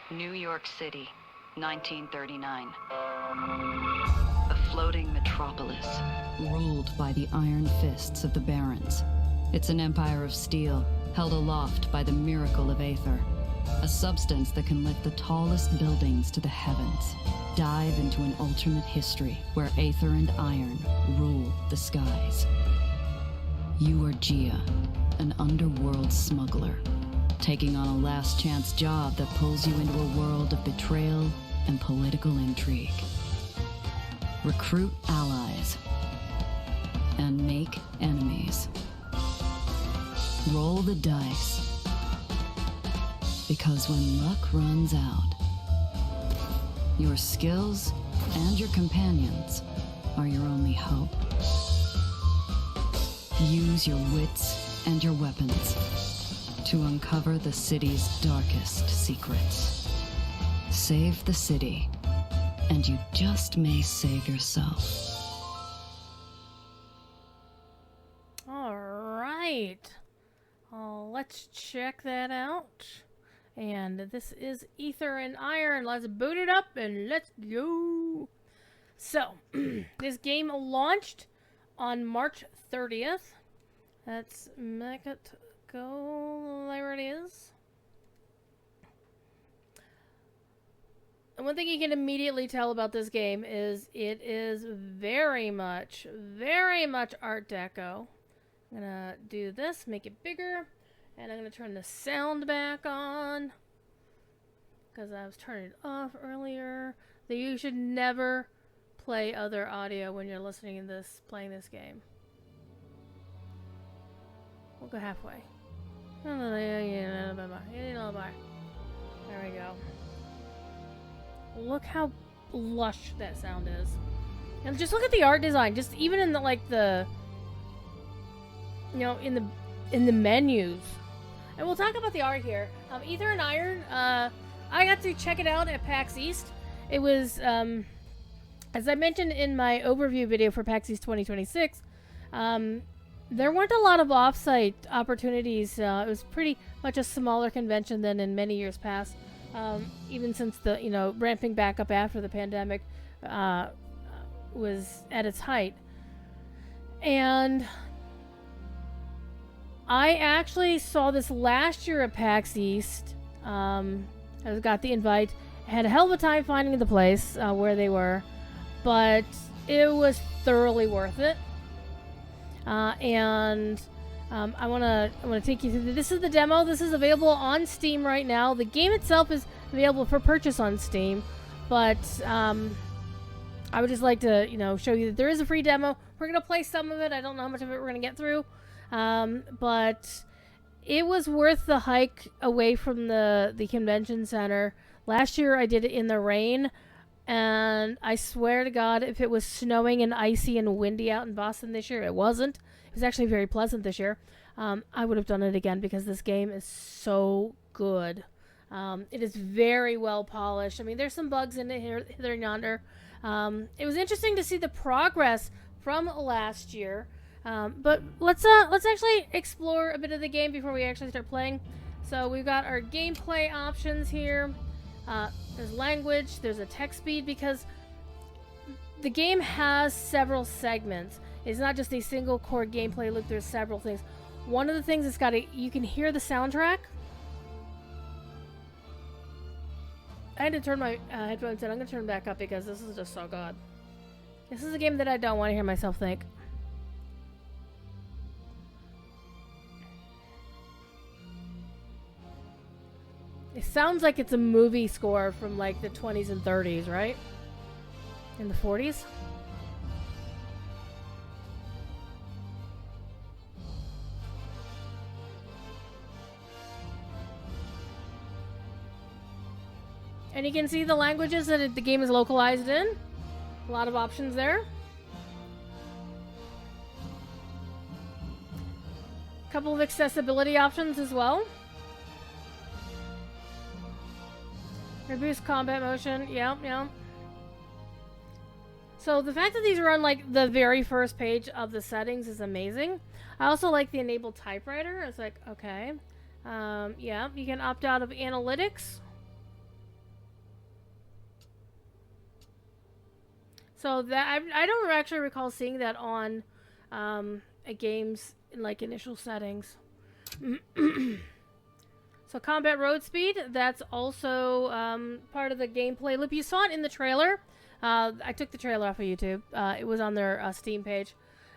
New York City, 1939. A floating metropolis, ruled by the iron fists of the barons. It's an empire of steel, held aloft by the miracle of Aether, a substance that can lift the tallest buildings to the heavens. Dive into an alternate history where Aether and Iron rule the skies. You are Gia, an underworld smuggler, taking on a last chance job that pulls you into a world of betrayal and political intrigue. Recruit allies and make enemies. Roll the dice, because when luck runs out, your skills and your companions are your only hope. Use your wits and your weapons to uncover the city's darkest secrets. Save the city, and you just may save yourself. All right. Let's check that out. And this is Aether and Iron. Let's boot it up and let's go. So, this game launched on March 30th. Let's make it go. There it is. And one thing you can immediately tell about this game is it is very much Art Deco. I'm gonna do this, make it bigger, and I'm gonna turn the sound back on because I was turning it off earlier. That you should never play other audio when you're listening to this, playing this game. We'll go halfway. There we go. Look how lush that sound is. And just look at the art design. Just even in the, like, the, you know, in the menus. And we'll talk about the art here. Aether and Iron, I got to check it out at PAX East. It was, as I mentioned in my overview video for PAX East 2026, there weren't a lot of off-site opportunities. It was pretty much a smaller convention than in many years past. Even since the, you know, ramping back up after the pandemic was at its height. And I actually saw this last year at PAX East. I got the invite. I had a hell of a time finding the place where they were, but it was thoroughly worth it. And I want to take you through. This is the demo. This is available on Steam right now. The game itself is available for purchase on Steam, but I would just like to, you know, show you that there is a free demo. We're gonna play some of it. I don't know how much of it we're gonna get through, but it was worth the hike away from the convention center. Last year I did it in the rain, and I swear to God, if it was snowing and icy and windy out in Boston this year, it wasn't. It was actually very pleasant this year. I would have done it again because this game is so good. It is very well polished. I mean, there's some bugs in it here and yonder. It was interesting to see the progress from last year. But let's actually explore a bit of the game before we actually start playing. So we've got our gameplay options here. There's language, there's a text speed, because the game has several segments. It's not just a single core gameplay loop, there's several things. One of the things it's got you can hear the soundtrack. I had to turn my headphones in. I'm going to turn them back up because this is just so good. This is a game that I don't want to hear myself think. It sounds like it's a movie score from like the 20s and 30s, right? In the 40s? And you can see the languages that the game is localized in. A lot of options there. A couple of accessibility options as well. Reduce combat motion. Yep. So the fact that these are on like the very first page of the settings is amazing. I also like the enabled typewriter. It's like, okay. Yeah, you can opt out of analytics. So that I don't actually recall seeing that on a game's like initial settings. So combat road speed, that's also part of the gameplay loop. You saw it in the trailer. I took the trailer off of YouTube. It was on their Steam page.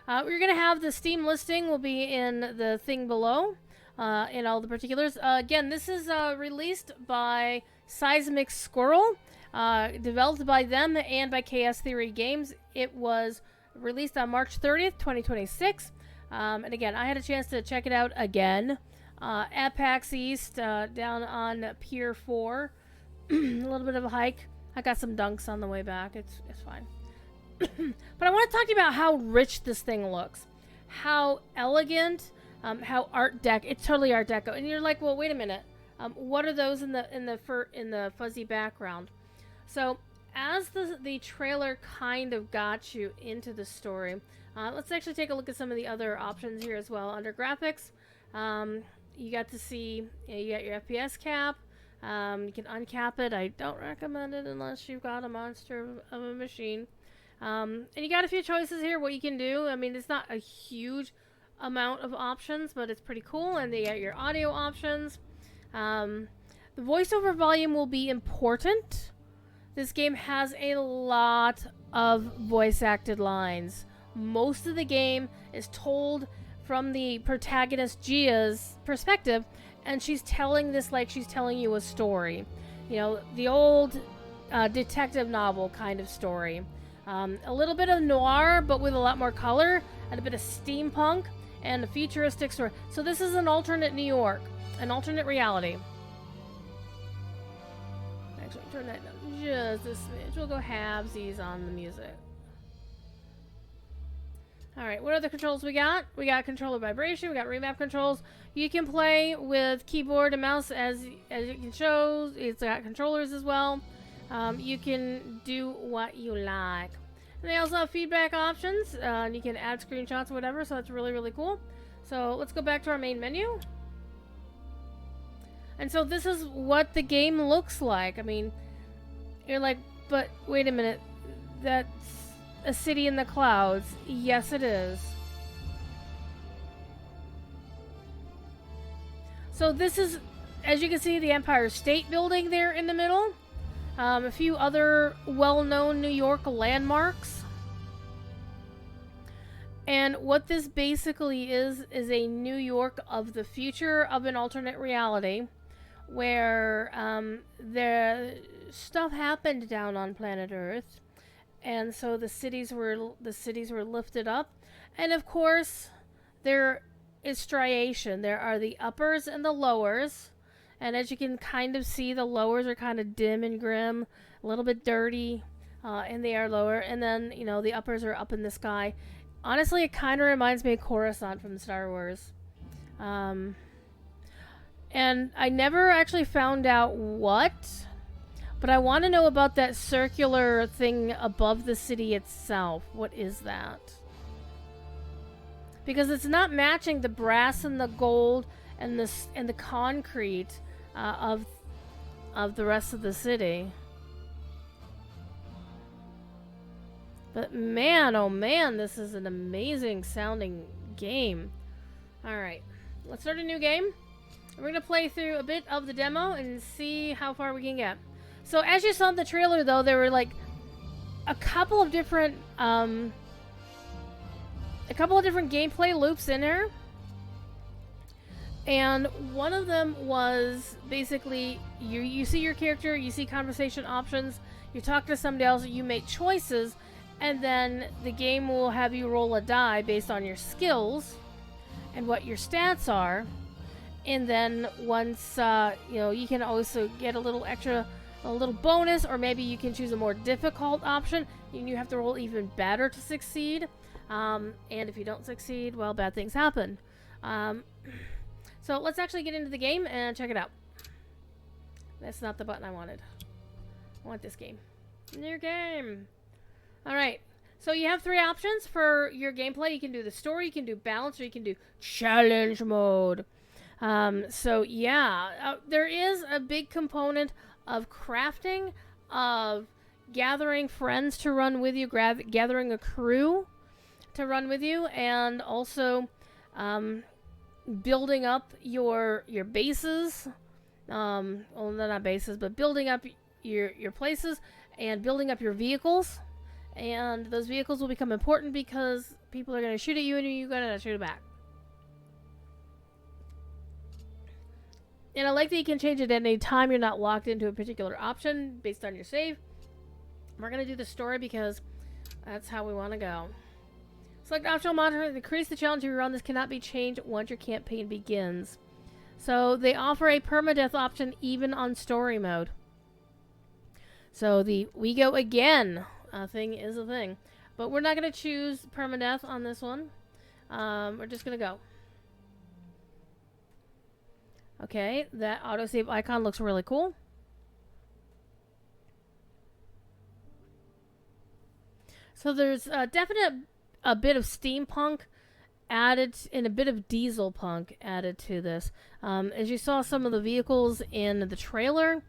We're going to have the Steam listing will be in the thing below, in all the particulars. Again, this is released by Seismic Squirrel, developed by them and by Chaos Theory Games. It was released on March 30th, 2026. And again, I had a chance to check it out again at PAX East, down on Pier 4. A little bit of a hike. I got some dunks on the way back. It's fine. But I want to talk to you about how rich this thing looks. How elegant, how Art Deco. It's totally Art Deco. And you're like, well, wait a minute. What are those in the fuzzy background? So, as the trailer kind of got you into the story, let's actually take a look at some of the other options here as well. Under graphics, you got to see, you got your FPS cap. You can uncap it. I don't recommend it unless you've got a monster of a machine. And you got a few choices here what you can do. I mean, it's not a huge amount of options, but it's pretty cool. And they got your audio options. The voiceover volume will be important. This game has a lot of voice acted lines. Most of the game is told from the protagonist Gia's perspective, and she's telling this like she's telling you a story. You know, the old detective novel kind of story. A little bit of noir, but with a lot more color, and a bit of steampunk, and a futuristic story. So this is an alternate New York, an alternate reality. Actually, turn that down just a smidge. We'll go halvesies on the music. Alright, what other controls we got? We got controller vibration, we got remap controls. You can play with keyboard and mouse as you can show. It's got controllers as well. You can do what you like. And they also have feedback options. And you can add screenshots or whatever, so that's really, really cool. So let's go back to our main menu. And so this is what the game looks like. I mean, you're like, but wait a minute. That's a city in the clouds. Yes, it is. So this is, as you can see, the Empire State Building there in the middle. A few other well-known New York landmarks. And what this basically is a New York of the future of an alternate reality where the stuff happened down on planet Earth. And so the cities were lifted up. And of course, there is striation. There are the uppers and the lowers. And as you can kind of see, the lowers are kind of dim and grim, a little bit dirty, and they are lower. And then, you know, the uppers are up in the sky. Honestly, it kind of reminds me of Coruscant from Star Wars. And I never actually found out what, but I want to know about that circular thing above the city itself. What is that? Because it's not matching the brass and the gold and the concrete of the rest of the city. But man, oh man, this is an amazing sounding game. Alright, let's start a new game. We're going to play through a bit of the demo and see how far we can get. So as you saw in the trailer though, there were like a couple of different gameplay loops in there. And one of them was basically you see your character, you see conversation options, you talk to somebody else, you make choices, and then the game will have you roll a die based on your skills and what your stats are. And then once you can also get a little bonus, or maybe you can choose a more difficult option and you have to roll even better to succeed. And if you don't succeed, well, bad things happen. So let's actually get into the game and check it out. That's not the button I wanted. I want this game. New game. Alright. So you have 3 options for your gameplay. You can do the story, you can do balance, or you can do challenge mode. So yeah, there is a big component of crafting, of gathering friends to run with you, gathering a crew to run with you, and also building up your bases. Well, not bases, but building up your places and building up your vehicles. And those vehicles will become important because people are going to shoot at you and you're going to shoot back. And I like that you can change it at any time. You're not locked into a particular option based on your save. We're going to do the story because that's how we want to go. Select optional monitor to increase the challenge of your run. This cannot be changed once your campaign begins. So they offer a permadeath option even on story mode. So the we go again thing is a thing. But we're not going to choose permadeath on this one. We're just going to go. Okay, that autosave icon looks really cool. So there's definitely a bit of steampunk added and a bit of diesel punk added to this. As you saw some of the vehicles in the trailer,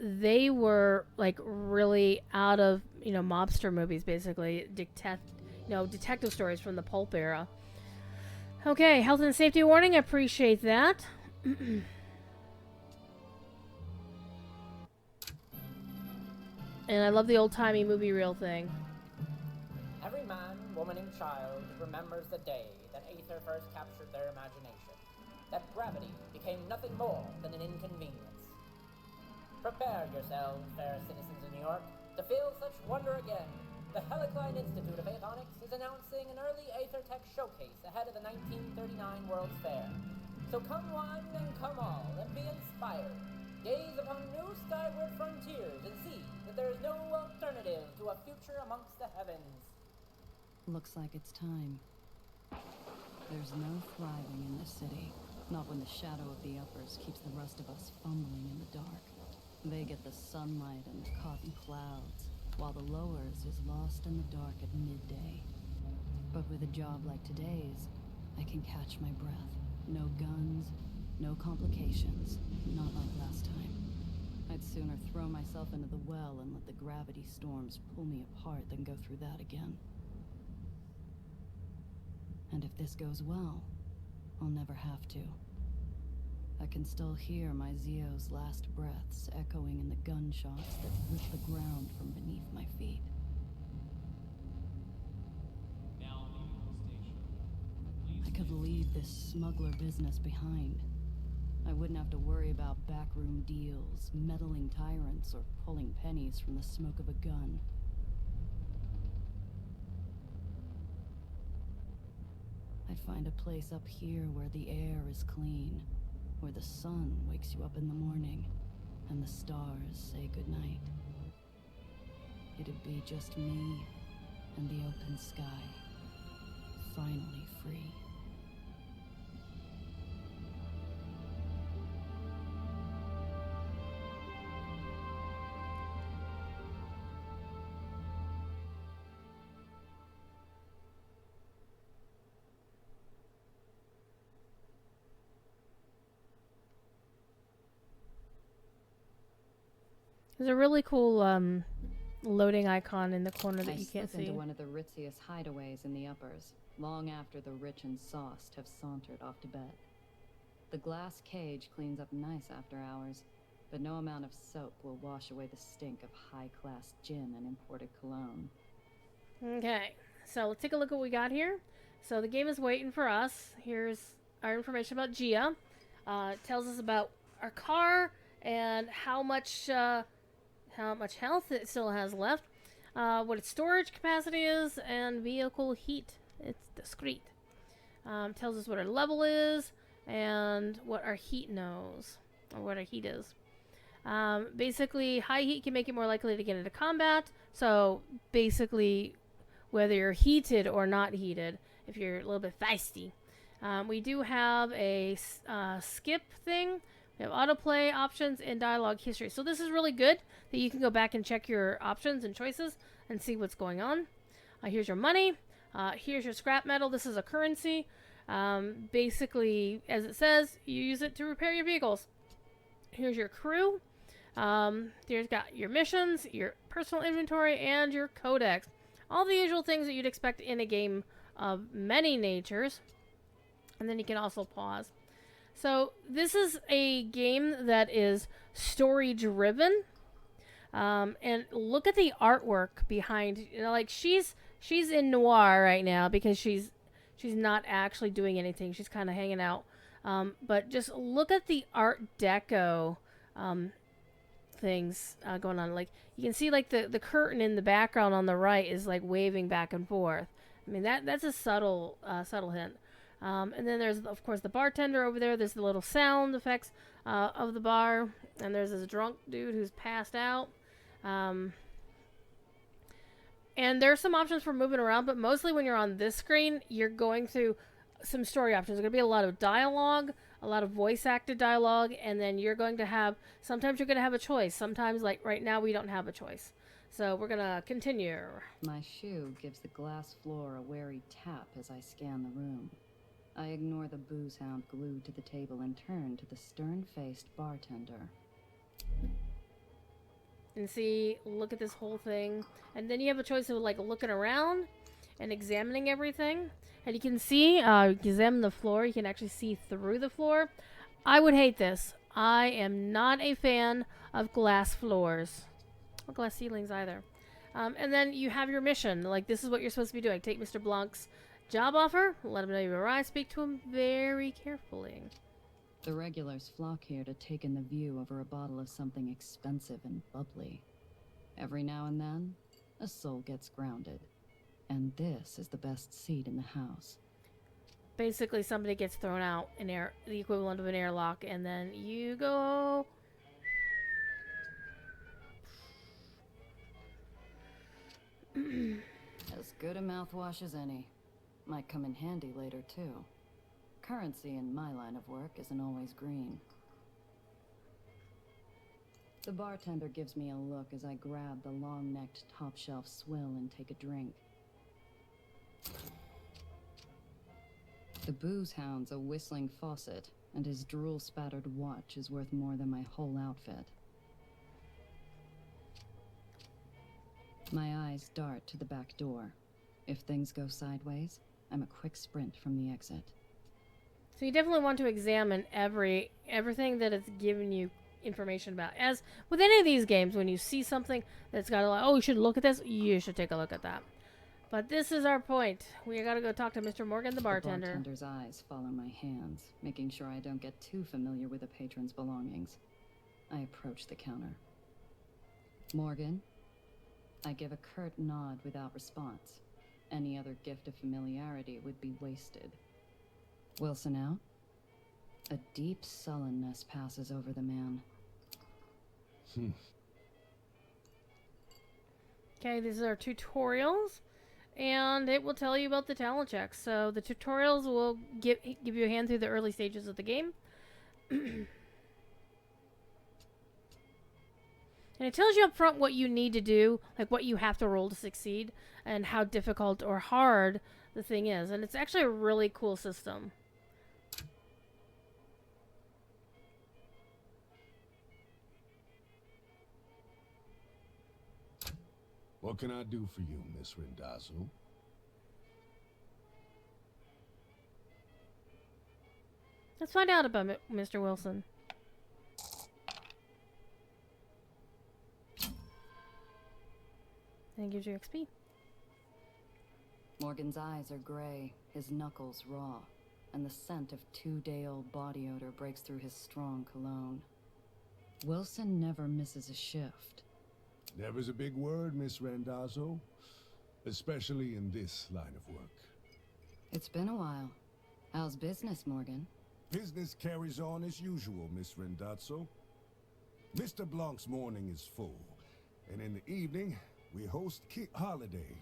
they were like really out of, mobster movies, basically detective stories from the pulp era. Okay, health and safety warning, I appreciate that. And I love the old-timey movie reel thing. Every man, woman, and child remembers the day that Aether first captured their imagination, that gravity became nothing more than an inconvenience. Prepare yourselves, fair citizens of New York, to feel such wonder again. The Helicline Institute of Aethonics is announcing an early Aether Tech showcase ahead of the 1939 World's Fair. So come one and come all, and be inspired. Gaze upon new skyward frontiers and see that there is no alternative to a future amongst the heavens. Looks like it's time. There's no thriving in this city. Not when the shadow of the uppers keeps the rest of us fumbling in the dark. They get the sunlight and the cotton clouds, while the lowers is lost in the dark at midday. But with a job like today's, I can catch my breath. No guns, no complications, not like last time. I'd sooner throw myself into the well and let the gravity storms pull me apart than go through that again. And if this goes well, I'll never have to. I can still hear my Zio's last breaths echoing in the gunshots that rip the ground from beneath my feet. I could leave this smuggler business behind. I wouldn't have to worry about backroom deals, meddling tyrants, or pulling pennies from the smoke of a gun. I'd find a place up here where the air is clean, where the sun wakes you up in the morning, and the stars say goodnight. It'd be just me and the open sky, finally free. There's a really cool loading icon in the corner that you can't see. Into one of the ritziest hideaways in the uppers, long after the rich and sauced have sauntered off to bed. The glass cage cleans up nice after hours, but no amount of soap will wash away the stink of high-class gin and imported cologne. Okay, so let's take a look at what we got here. So the game is waiting for us. Here's our information about Gia. It tells us about our car and how much health it still has left, what its storage capacity is, and vehicle heat. It's discrete. Tells us what our level is and what our heat knows, or what our heat is. Basically, high heat can make you more likely to get into combat. So basically, whether you're heated or not heated, if you're a little bit feisty. We do have a skip thing. We have autoplay options and dialogue history. So this is really good that you can go back and check your options and choices and see what's going on. Here's your money. Here's your scrap metal. This is a currency. Basically, as it says, you use it to repair your vehicles. Here's your crew. There's got your missions, your personal inventory, and your codex. All the usual things that you'd expect in a game of many natures. And then you can also pause. So this is a game that is story driven. And look at the artwork behind, like she's in noir right now because she's not actually doing anything. She's kind of hanging out. But just look at the Art Deco things going on. Like you can see, like the curtain in the background on the right is like waving back and forth. I mean that's a subtle hint. And then there's of course the bartender over there. There's the little sound effects of the bar, and there's this drunk dude who's passed out. And there's some options for moving around, but mostly when you're on this screen, you're going through some story options. There's going to be a lot of dialogue, a lot of voice acted dialogue, and then you're going to have, sometimes you're going to have a choice. Sometimes, like right now, we don't have a choice. So we're going to continue. My shoe gives the glass floor a wary tap as I scan the room. I ignore the booze hound glued to the table and turn to the stern-faced bartender. And see, look at this whole thing. And then you have a choice of like looking around and examining everything. And you can see, examine the floor. You can actually see through the floor. I would hate this. I am not a fan of glass floors. Or glass ceilings either. And then you have your mission. Like, this is what you're supposed to be doing. Take Mr. Blanc's job offer. Let him know you arrived. Speak to him very carefully. The regulars flock here to take in the view over a bottle of something expensive and bubbly. Every now and then, a soul gets grounded. And this is the best seat in the house. Basically, somebody gets thrown out in air, the equivalent of an airlock, and then you go. As good a mouthwash as any. Might come in handy later, too. Currency in my line of work isn't always green. The bartender gives me a look as I grab the long-necked top-shelf swill and take a drink. The booze hound's a whistling faucet, and his drool-spattered watch is worth more than my whole outfit. My eyes dart to the back door. If things go sideways, I'm a quick sprint from the exit. So you definitely want to examine everything that it's given you information about. As with any of these games, when you see something that's got a lot, oh, you should look at this, you should take a look at that. But this is our point. We gotta go talk to Mr. Morgan, the bartender. The bartender's eyes follow my hands, making sure I don't get too familiar with a patron's belongings. I approach the counter. Morgan? I give a curt nod without response. Any other gift of familiarity would be wasted. Wilson out? A deep sullenness passes over the man. Okay, these are our tutorials, and it will tell you about the talent checks. So the tutorials will give you a hand through the early stages of the game. And it tells you up front what you need to do, like what you have to roll to succeed, and how difficult or hard the thing is. And it's actually a really cool system. What can I do for you, Miss Rendazzo? Let's find out about Mr. Wilson. And it gives you XP. Morgan's eyes are gray, his knuckles raw, and the scent of 2-day-old body odor breaks through his strong cologne. Wilson never misses a shift. Never's a big word, Miss Rendazzo, especially in this line of work. It's been a while. How's business, Morgan? Business carries on as usual, Miss Rendazzo. Mr. Blanc's morning is full, and in the evening, we host Kit Holiday.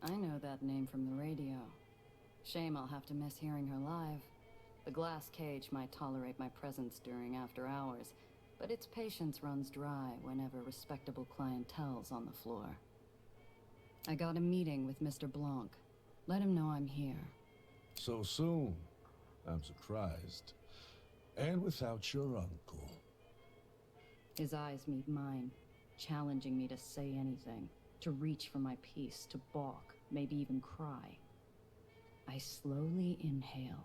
I know that name from the radio. Shame I'll have to miss hearing her live. The glass cage might tolerate my presence during after hours, but its patience runs dry whenever respectable clientele's on the floor. I got a meeting with Mr. Blanc. Let him know I'm here. So soon? I'm surprised. And without your uncle. His eyes meet mine. challenging me to say anything, to reach for my piece, to balk, maybe even cry. I slowly inhale.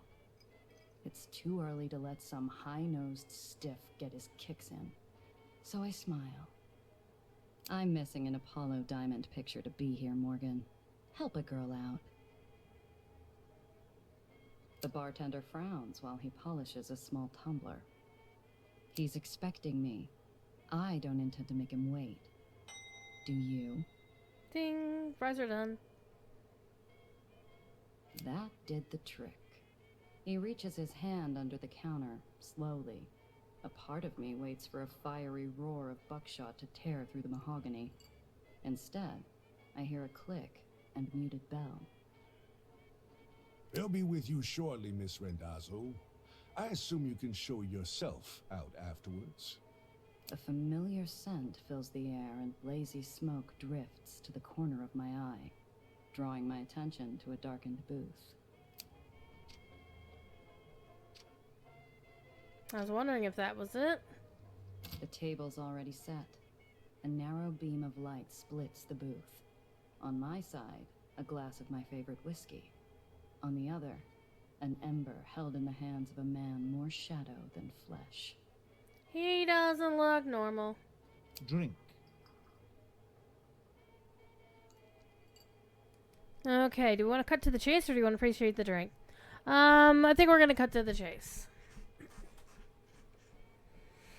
It's too early to let some high-nosed stiff get his kicks in, so I smile. I'm missing an Apollo Diamond picture to be here, Morgan. Help a girl out. The bartender frowns while he polishes a small tumbler. He's expecting me. I don't intend to make him wait. Do you? Ding! Fries are done. That did the trick. He reaches his hand under the counter, slowly. A part of me waits for a fiery roar of buckshot to tear through the mahogany. Instead, I hear a click and muted bell. They'll be with you shortly, Miss Rendazzo. I assume you can show yourself out afterwards. A familiar scent fills the air and lazy smoke drifts to the corner of my eye, drawing my attention to a darkened booth. I was wondering if that was it. The table's already set. A narrow beam of light splits the booth. On my side, a glass of my favorite whiskey. On the other, an ember held in the hands of a man more shadow than flesh. He doesn't look normal. Drink. Okay, do we want to cut to the chase or do you want to appreciate the drink? I think we're going to cut to the chase.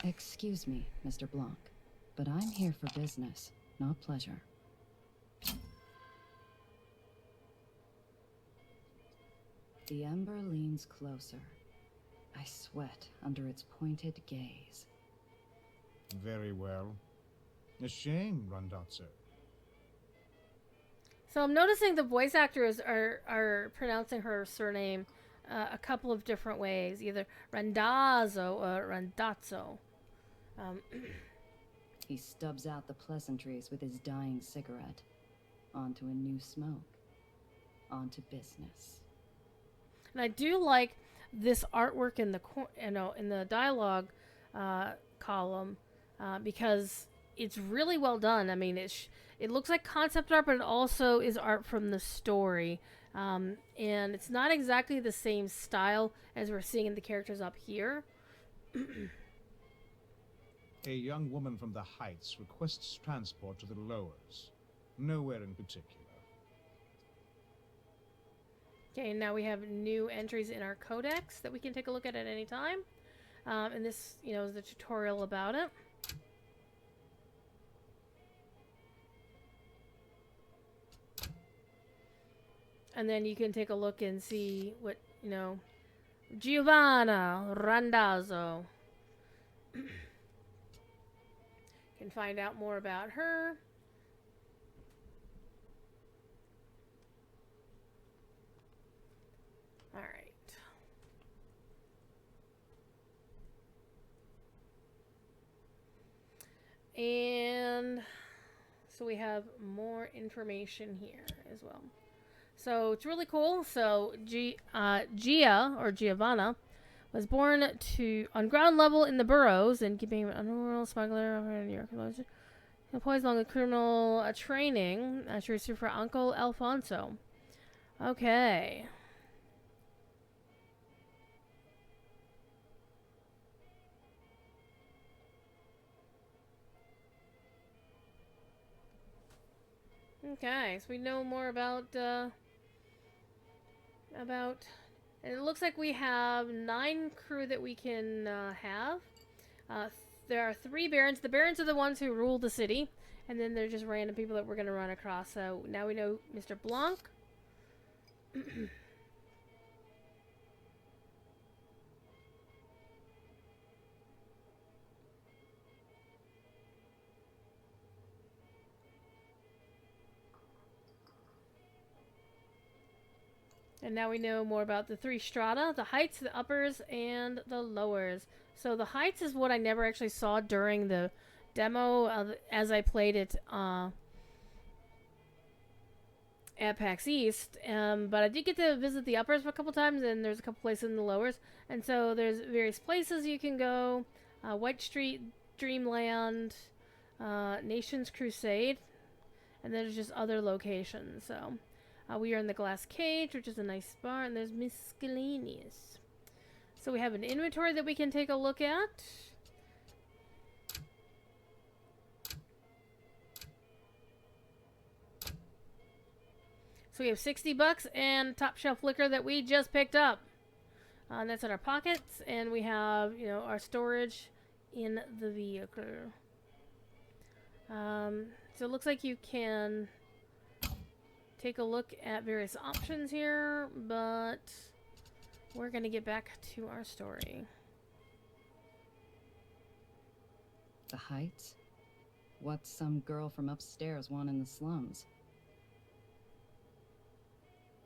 Excuse me, Mr. Blanc, but I'm here for business, not pleasure. The ember leans closer. I sweat under its pointed gaze. Very well. A shame, Randazzo. So I'm noticing the voice actors are pronouncing her surname a couple of different ways, either Randazzo or Randazzo. He stubs out the pleasantries with his dying cigarette. Onto a new smoke. Onto business. And I do like this artwork in the in the dialogue column because it's really well done. I mean, it looks like concept art, but it also is art from the story. And it's not exactly the same style as we're seeing in the characters up here. A young woman from the Heights requests transport to the Lowers. Nowhere in particular. Okay, now we have new entries in our codex that we can take a look at any time. And this, is the tutorial about it. And then you can take a look and see what, Giovanna Randazzo. Can find out more about her. All right. And so we have more information here as well. So it's really cool. So Gia, or Giovanna, was born on ground level in the boroughs and keeping an underworld smuggler in New York. Employs along with criminal training. She received for Uncle Alfonso. Okay. Okay, so we know more about and it looks like we have 9 crew that we can have. There are 3 barons. The barons are the ones who rule the city, and then they're just random people that we're going to run across. So now we know Mr. Blanc. And now we know more about the 3 strata, the heights, the uppers, and the lowers. So the heights is what I never actually saw during the demo as I played it at PAX East. But I did get to visit the uppers a couple times, and there's a couple places in the lowers. And so there's various places you can go. White Street, Dreamland, Nations Crusade, and there's just other locations. So we are in the Glass Cage, which is a nice bar, and there's miscellaneous. So we have an inventory that we can take a look at. So we have $60 and top shelf liquor that we just picked up. And that's in our pockets, and we have, you know, our storage in the vehicle. So it looks like you can take a look at various options here, but we're going to get back to our story. The Heights? What's some girl from upstairs want in the slums?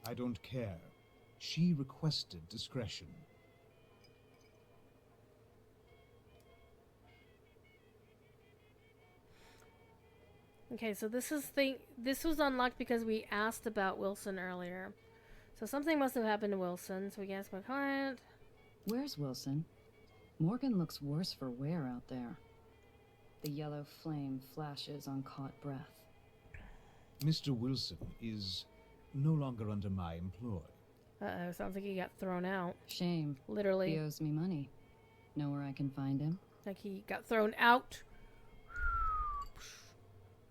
I don't care. She requested discretion. Okay, so this was unlocked because we asked about Wilson earlier. So something must have happened to Wilson, so we can ask my client. Where's Wilson? Morgan looks worse for wear out there. The yellow flame flashes on caught breath. Mr. Wilson is no longer under my employ. Uh-oh, sounds like he got thrown out. Shame. Literally. He owes me money. Know where I can find him? Like he got thrown out.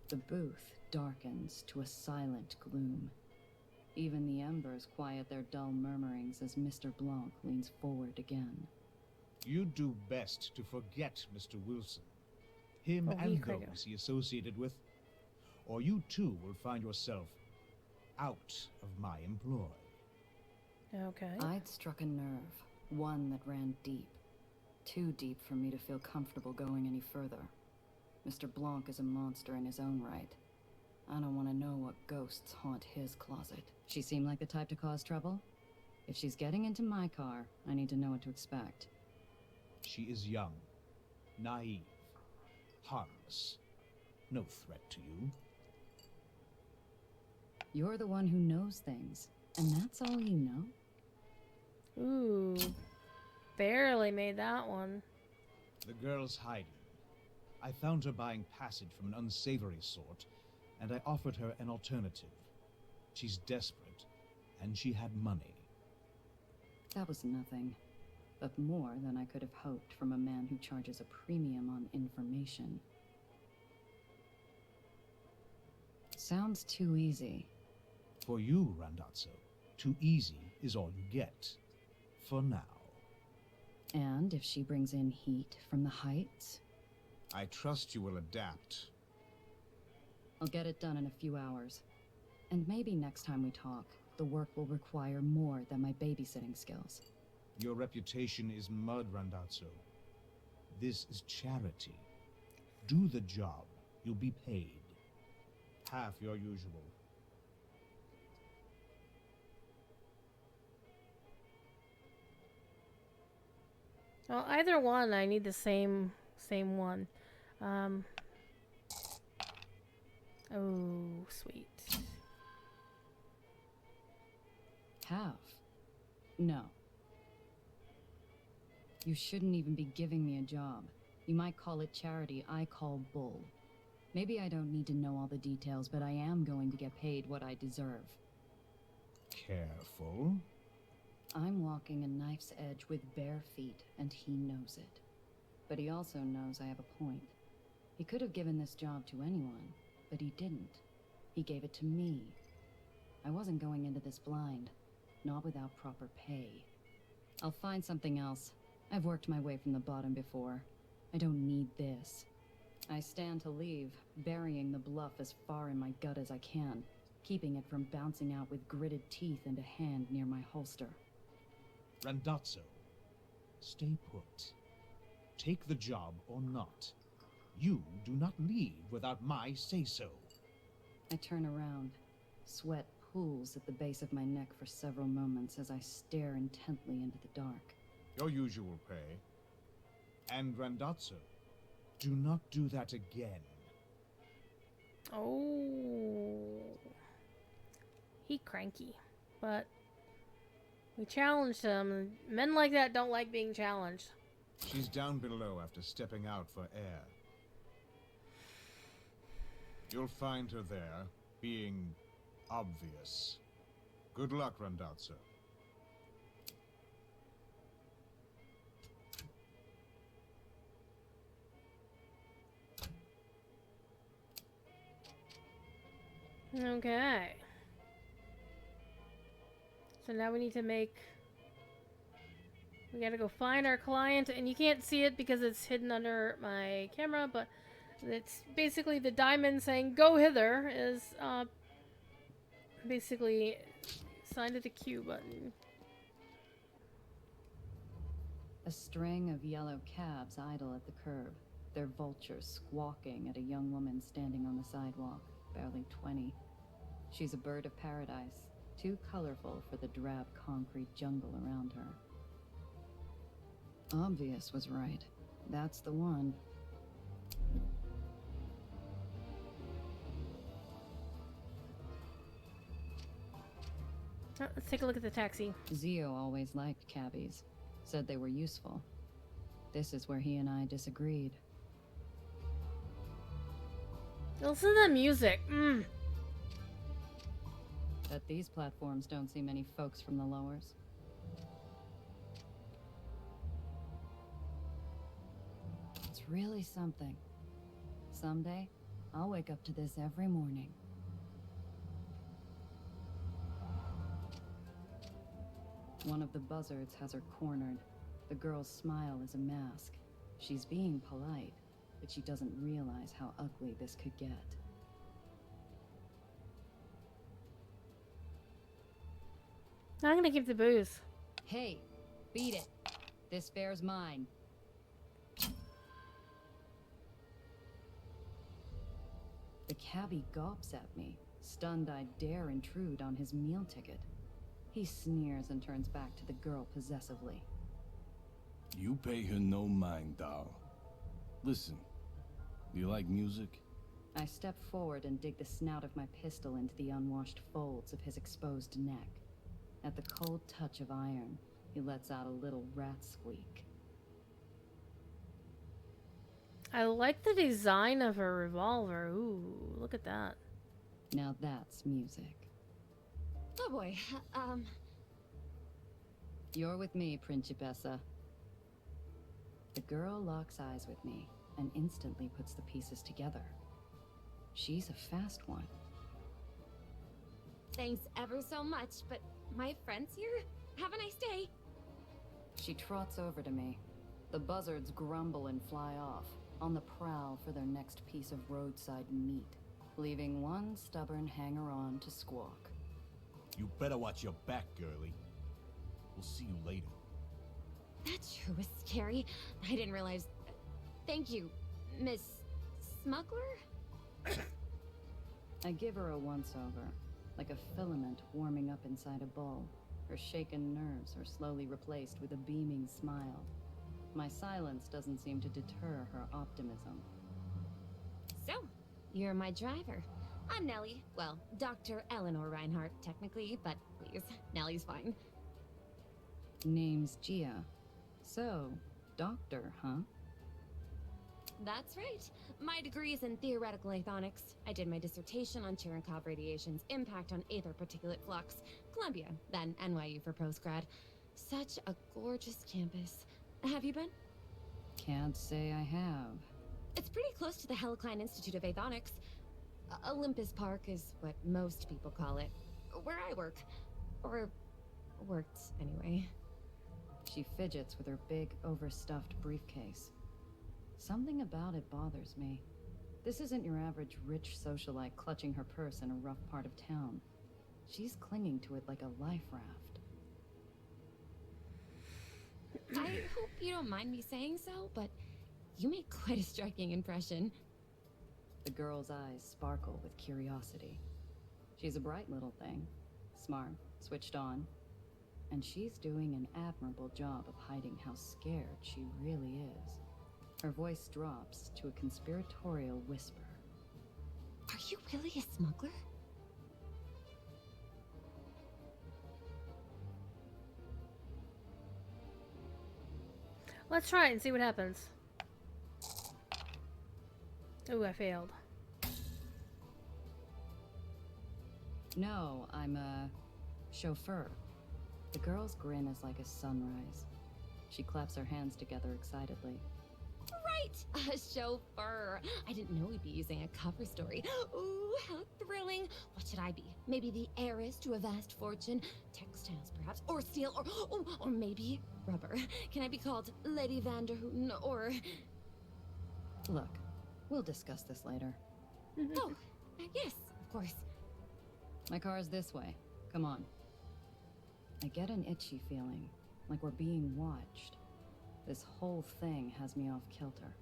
The booth darkens to a silent gloom. Even the embers quiet their dull murmurings as Mr. Blanc leans forward again. You'd do best to forget Mr. Wilson. Him Oh, and Krieger. those he associated with. Or you too will find yourself out of my employ. Okay. I'd struck a nerve, one that ran deep. Too deep for me to feel comfortable going any further. Mr. Blanc is a monster in his own right. I don't want to know what ghosts haunt his closet. She seem like the type to cause trouble? If she's getting into my car, I need to know what to expect. She is young, naive, harmless. No threat to you. You're the one who knows things, and that's all you know? Ooh. Barely made that one. The girl's hiding. I found her buying passage from an unsavory sort, and I offered her an alternative. She's desperate, and she had money. That was nothing, but more than I could have hoped from a man who charges a premium on information. Sounds too easy. For you, Randazzo, too easy is all you get. For now. And if she brings in heat from the Heights? I trust you will adapt. I'll get it done in a few hours. And maybe next time we talk, the work will require more than my babysitting skills. Your reputation is mud, Randazzo. This is charity. Do the job. You'll be paid. Half your usual. Well, either one, I need the same one. Oh, sweet. Have? No. You shouldn't even be giving me a job. You might call it charity, I call bull. Maybe I don't need to know all the details, but I am going to get paid what I deserve. Careful. I'm walking a knife's edge with bare feet, and he knows it. But he also knows I have a point. He could have given this job to anyone, but he didn't. He gave it to me. I wasn't going into this blind, not without proper pay. I'll find something else. I've worked my way from the bottom before. I don't need this. I stand to leave, burying the bluff as far in my gut as I can, keeping it from bouncing out with gritted teeth and a hand near my holster. Randazzo, stay put. Take the job or not. You do not leave without my say-so. I turn around. Sweat pools at the base of my neck for several moments as I stare intently into the dark. Your usual pay. And Randazzo, do not do that again. Oh. He cranky. But we challenged him. Men like that don't like being challenged. She's down below after stepping out for air. You'll find her there, being obvious. Good luck, Randazzo. Okay. So now we need to make... We gotta go find our client, and you can't see it because it's hidden under my camera, but it's basically the diamond saying, "Go hither," is basically signed to the Q button. A string of yellow cabs idle at the curb, their vultures squawking at a young woman standing on the sidewalk, barely 20. She's a bird of paradise, too colorful for the drab concrete jungle around her. Obvious was right. That's the one. Oh, let's take a look at the taxi. Zio always liked cabbies. Said they were useful. This is where he and I disagreed. Listen to the music. Bet these platforms don't see many folks from the lowers. It's really something. Someday, I'll wake up to this every morning. One of the buzzards has her cornered. The girl's smile is a mask. She's being polite, but she doesn't realize how ugly this could get. I'm gonna keep the booze. Hey, beat it. This fare's mine. The cabbie gawps at me, stunned I dare intrude on his meal ticket. He sneers and turns back to the girl possessively. You pay her no mind, doll. Listen, do you like music? I step forward and dig the snout of my pistol into the unwashed folds of his exposed neck. At the cold touch of iron, he lets out a little rat squeak. I like the design of her revolver. Ooh, look at that. Now that's music. Oh boy, You're with me, Principessa. The girl locks eyes with me and instantly puts the pieces together. She's a fast one. thanks ever so much, but my friend's here? Have a nice day. She trots over to me. The buzzards grumble and fly off, on the prowl for their next piece of roadside meat, leaving one stubborn hanger-on to squawk. You better watch your back, girlie. We'll see you later. That sure was scary. I didn't realize... Thank you, Miss Smuggler? I give her a once-over, like a filament warming up inside a bowl. Her shaken nerves are slowly replaced with a beaming smile. My silence doesn't seem to deter her optimism. So, you're my driver. I'm Nellie. Well, Dr. Eleanor Reinhardt, technically, but please, Nellie's fine. Name's Gia. So, doctor, huh? That's right. My degree is in theoretical aethonics. I did my dissertation on Cherenkov radiation's impact on aether particulate flux. Columbia, then NYU for postgrad. Such a gorgeous campus. Have you been? Can't say I have. It's pretty close to the Helicline Institute of Aethonics. Olympus Park is what most people call it. Where I work. Or worked, anyway. She fidgets with her big, overstuffed briefcase. Something about it bothers me. This isn't your average rich socialite clutching her purse in a rough part of town. She's clinging to it like a life raft. I hope you don't mind me saying so, but you make quite a striking impression. The girl's eyes sparkle with curiosity. She's a bright little thing. Smart, switched on. And she's doing an admirable job of hiding how scared she really is. Her voice drops to a conspiratorial whisper. Are you really a smuggler? Let's try it and see what happens. Ooh, I failed. No, I'm a chauffeur. The girl's grin is like a sunrise. She claps her hands together excitedly. Right! A chauffeur. I didn't know we'd be using a cover story. Ooh, how thrilling. What should I be? Maybe the heiress to a vast fortune? Textiles, perhaps? Or steel? Or maybe rubber? Can I be called Lady Vanderhooten? Or... Look, we'll discuss this later. Oh, yes, of course. My car's this way. Come on. I get an itchy feeling, like we're being watched. This whole thing has me off kilter,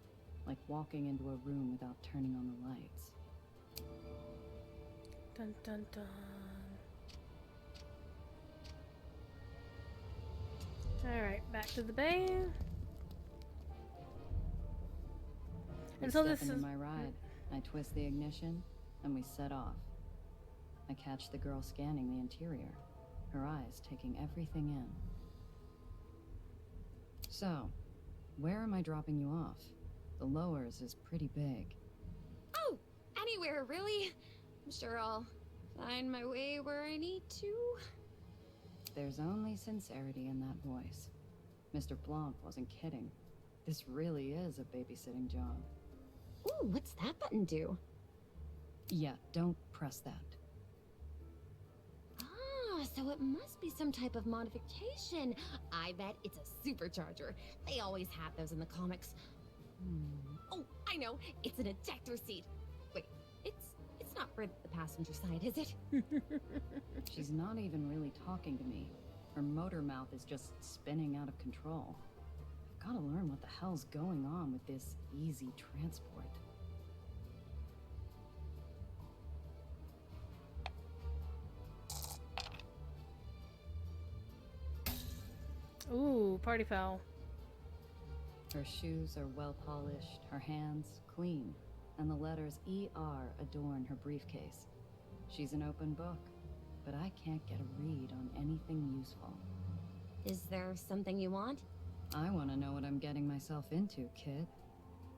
like walking into a room without turning on the lights. Dun dun dun. Alright, back to the bay. And so this Step is into my ride. I twist the ignition, and we set off. I catch the girl scanning the interior, her eyes taking everything in. So, where am I dropping you off? The lowers is pretty big. Oh, anywhere, really. I'm sure I'll find my way where I need to. There's only sincerity in that voice. Mr. Blanc wasn't kidding. This really is a babysitting job. Ooh, what's that button do? Yeah, don't press that. Ah, so it must be some type of modification. I bet it's a supercharger. They always have those in the comics. Oh, I know. It's an ejector seat. Wait, it's not for the passenger side, is it? She's not even really talking to me. Her motor mouth is just spinning out of control. I've gotta learn what the hell's going on with this easy transport. ooh, party foul. Her shoes are well polished, her hands clean, and the letters ER adorn her briefcase. She's an open book, but I can't get a read on anything useful. Is there something you want? I want to know what I'm getting myself into, kid.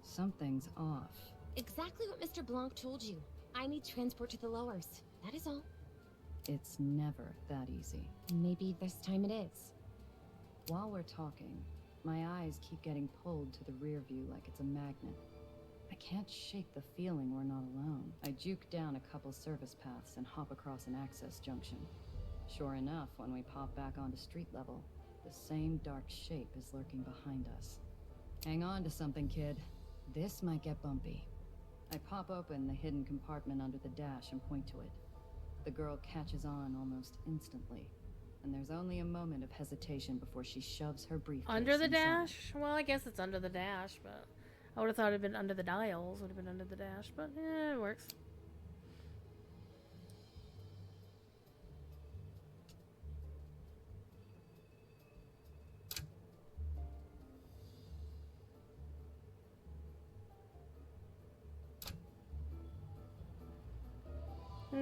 Something's off. Exactly what Mr. Blanc told you. I need transport to the lowers. That is all. It's never that easy. Maybe this time it is. While we're talking, my eyes keep getting pulled to the rear view like it's a magnet. I can't shake the feeling we're not alone. I juke down a couple service paths and hop across an access junction. Sure enough, when we pop back onto street level, the same dark shape is lurking behind us. Hang on to something, kid. This might get bumpy. I pop open the hidden compartment under the dash and point to it. The girl catches on almost instantly, and there's only a moment of hesitation before she shoves her briefcase Under the inside. dash? Well, I guess it's under the dash, but I would have thought it'd been under the dials, would have been under the dash, but yeah, it works.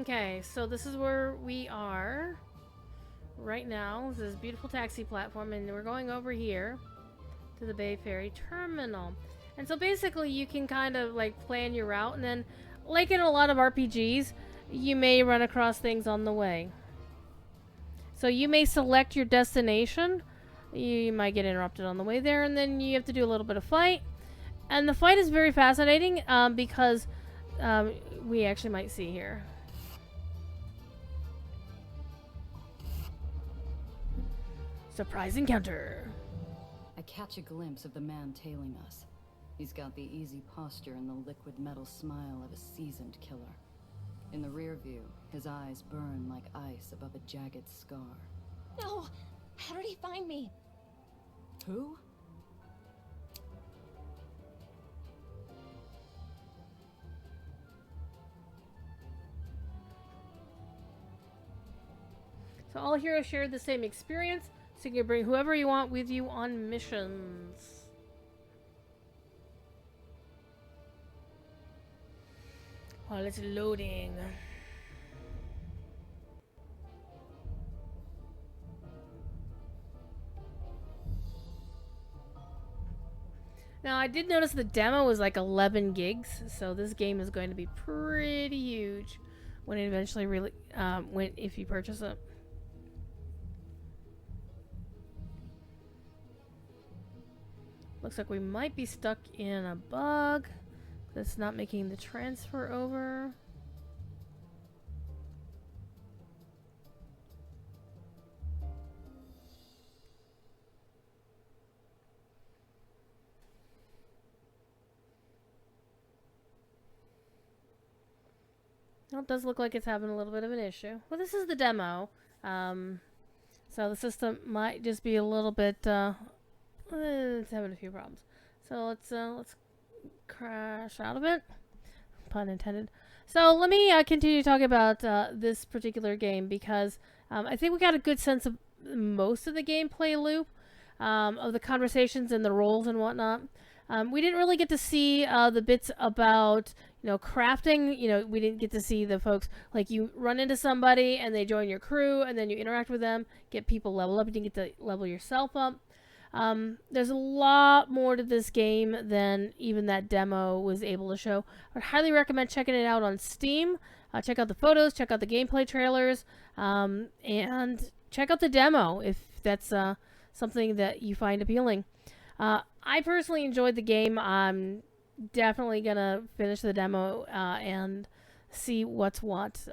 Okay, so this is where we are right now. This is a beautiful taxi platform, and we're going over here to the Bay Ferry Terminal. And so basically you can kind of like plan your route, and then like in a lot of RPGs, you may run across things on the way. So you may select your destination. You might get interrupted on the way there, and then you have to do a little bit of fight. And the fight is very fascinating because we actually might see here. Surprise encounter. I catch a glimpse of the man tailing us. He's got the easy posture and the liquid metal smile of a seasoned killer. In the rear view, his eyes burn like ice above a jagged scar. No! How did he find me? Who? So all heroes share the same experience, so you can bring whoever you want with you on missions. While it's loading. Now, I did notice the demo was like 11 gigs, so this game is going to be pretty huge. when it eventually really if you purchase it. Looks like we might be stuck in a bug that's not making the transfer over. Well, it does look like it's having a little bit of an issue. Well, this is the demo. So the system might just be a little bit, it's having a few problems. So let's crash out of it. Pun intended. So let me continue talking about this particular game because I think we got a good sense of most of the gameplay loop, of the conversations and the roles and whatnot. We didn't really get to see the bits about, crafting. We didn't get to see the folks, like you run into somebody and they join your crew and then you interact with them, get people level up. You didn't get to level yourself up. There's a lot more to this game than even that demo was able to show. I would highly recommend checking it out on Steam. Check out the photos, check out the gameplay trailers, and check out the demo if that's something that you find appealing. I personally enjoyed the game. I'm definitely gonna finish the demo and see what's what.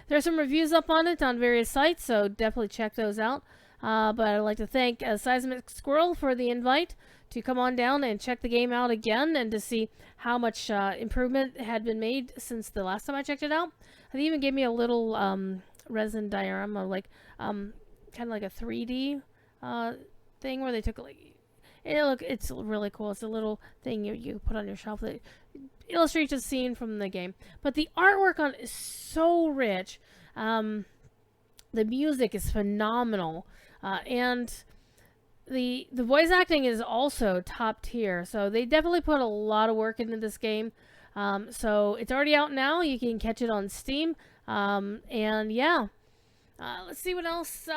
There's some reviews up on it on various sites, so definitely check those out. But I'd like to thank Seismic Squirrel for the invite to come on down and check the game out again and to see how much improvement had been made since the last time I checked it out. They even gave me a little resin diorama, like kind of like a 3D thing where they took like. It's really cool. It's a little thing you put on your shelf that illustrates a scene from the game. But the artwork on it is so rich. The music is phenomenal. And the voice acting is also top tier. So they definitely put a lot of work into this game. So it's already out now. You can catch it on Steam. And yeah. Let's see what else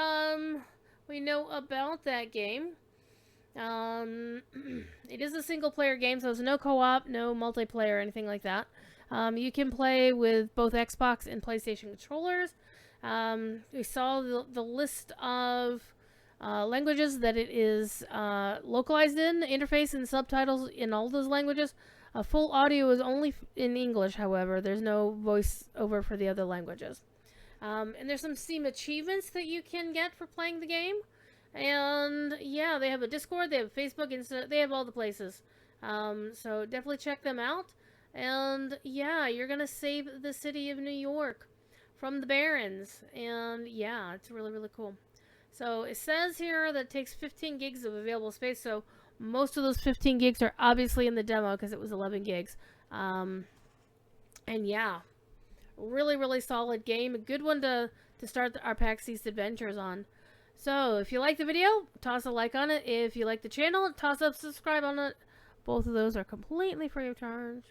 we know about that game. It is a single player game, so there's no co-op, no multiplayer, or anything like that. You can play with both Xbox and PlayStation controllers. We saw the list of languages that it is localized in, interface and subtitles in all those languages. Full audio is only in English, however. There's no voice over for the other languages. And there's some Steam achievements that you can get for playing the game. And yeah, they have a Discord, they have Facebook, Insta, they have all the places. So definitely check them out. And yeah, you're gonna save the city of New York from the Barons. And yeah, it's really, really cool. So it says here that it takes 15 gigs of available space. So most of those 15 gigs are obviously in the demo because it was 11 gigs. And yeah, really, really solid game. A good one to start our PAX East adventures on. So, if you like the video, toss a like on it. If you like the channel, toss up subscribe on it. Both of those are completely free of charge.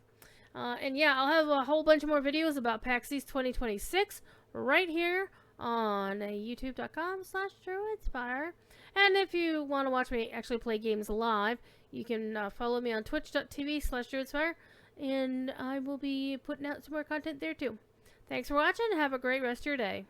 And yeah, I'll have a whole bunch more videos about PAX East 2026 right here on youtube.com/Druidsfire. And if you want to watch me actually play games live, you can follow me on twitch.tv/Druidsfire. And I will be putting out some more content there too. Thanks for watching. Have a great rest of your day.